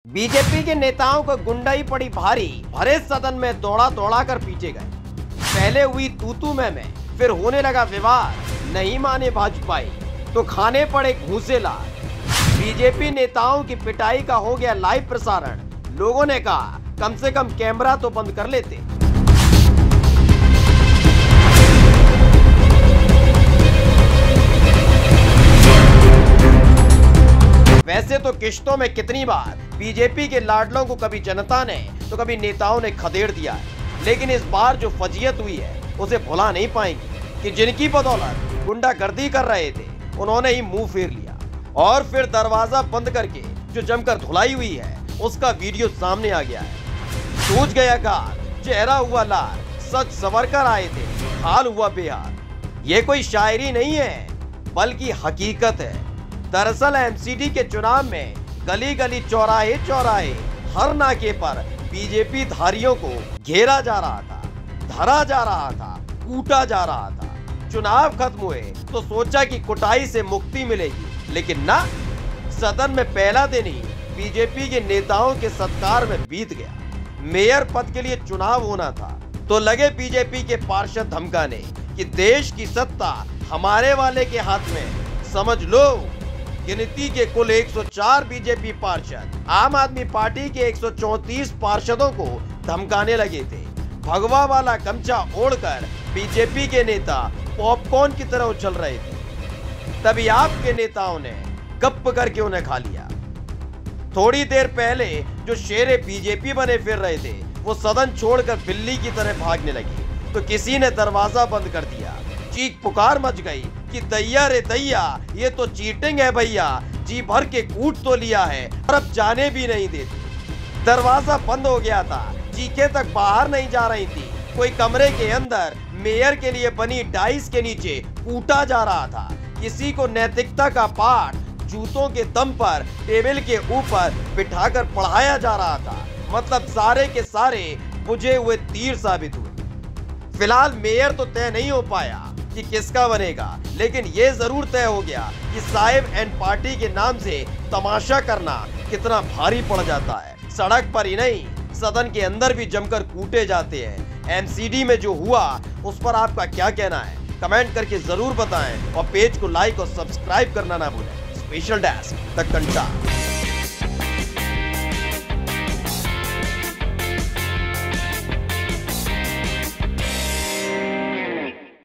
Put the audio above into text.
BJP के नेताओं को गुंडाई पड़ी भारी, भरे सदन में दौड़ा दौड़ा कर पीछे गए। पहले हुई तू मैं, फिर होने लगा विवाद। नहीं माने भाजपाई तो खाने पड़े घूसे लाल। बीजेपी नेताओं की पिटाई का हो गया लाइव प्रसारण। लोगों ने कहा कम से कम कैमरा तो बंद कर लेते। वैसे तो किश्तों में कितनी बार बीजेपी के लाडलों को कभी जनता ने तो कभी नेताओं ने खदेड़ दिया है, लेकिन इस बार जो फजीयत हुई है उसे भुला नहीं पाएंगे कि जिनकी बदौलत गुंडागर्दी कर रहे थे उन्होंने ही मुंह फेर लिया और फिर दरवाजा बंद करके जो जमकर धुलाई हुई है उसका वीडियो सामने आ गया है। सूझ गया गाल, चेहरा हुआ लाल, सच संवर कर आए थे, हाल हुआ बेहाल। ये कोई शायरी नहीं है बल्कि हकीकत है। दरअसल एमसीडी के चुनाव में गली गली चौराहे चौराहे हर नाके पर बीजेपी धारियों को घेरा जा रहा था, धरा जा रहा था, कूटा जा रहा था। चुनाव खत्म हुए तो सोचा कि कुटाई से मुक्ति मिलेगी, लेकिन ना, सदन में पहला दिन ही बीजेपी के नेताओं के सत्कार में बीत गया। मेयर पद के लिए चुनाव होना था तो लगे बीजेपी के पार्षद धमकाने कि देश की सत्ता हमारे वाले के हाथ में। समझ लो, गिनती के कुल 104 बीजेपी पार्षद आम आदमी पार्टी के 134 पार्षदों को धमकाने लगे थे। भगवा वाला गमछा ओढ़कर बीजेपी के नेता पॉपकॉर्न की तरह उछल रहे थे। तभी आपके नेताओं ने गप करके उन्हें खा लिया। थोड़ी देर पहले जो शेरे बीजेपी बने फिर रहे थे वो सदन छोड़कर बिल्ली की तरह भागने लगी तो किसी ने दरवाजा बंद कर दिया। चीख पुकार मच गई कि दैया रे दैया, ये तो चीटिंग है भैया, जी भर के कूट तो लिया है और अब जाने भी नहीं देते। दरवाजा बंद हो गया था, चीखें तक बाहर नहीं जा रही थी। कोई कमरे के अंदर मेयर के लिए बनी डाइस के नीचे कूटा जा रहा था। किसी को नैतिकता का पाठ जूतों के दम पर टेबल के ऊपर बिठाकर पढ़ाया जा रहा था। मतलब सारे के सारे बुझे हुए तीर साबित हुए। फिलहाल मेयर तो तय नहीं हो पाया कि किसका बनेगा, लेकिन ये जरूर तय हो गया कि साहिब एंड पार्टी के नाम से तमाशा करना कितना भारी पड़ जाता है। सड़क पर ही नहीं, सदन के अंदर भी जमकर कूटे जाते हैं। एमसीडी में जो हुआ उस पर आपका क्या कहना है, कमेंट करके जरूर बताएं और पेज को लाइक और सब्सक्राइब करना ना भूलें। Special desk the कंटा।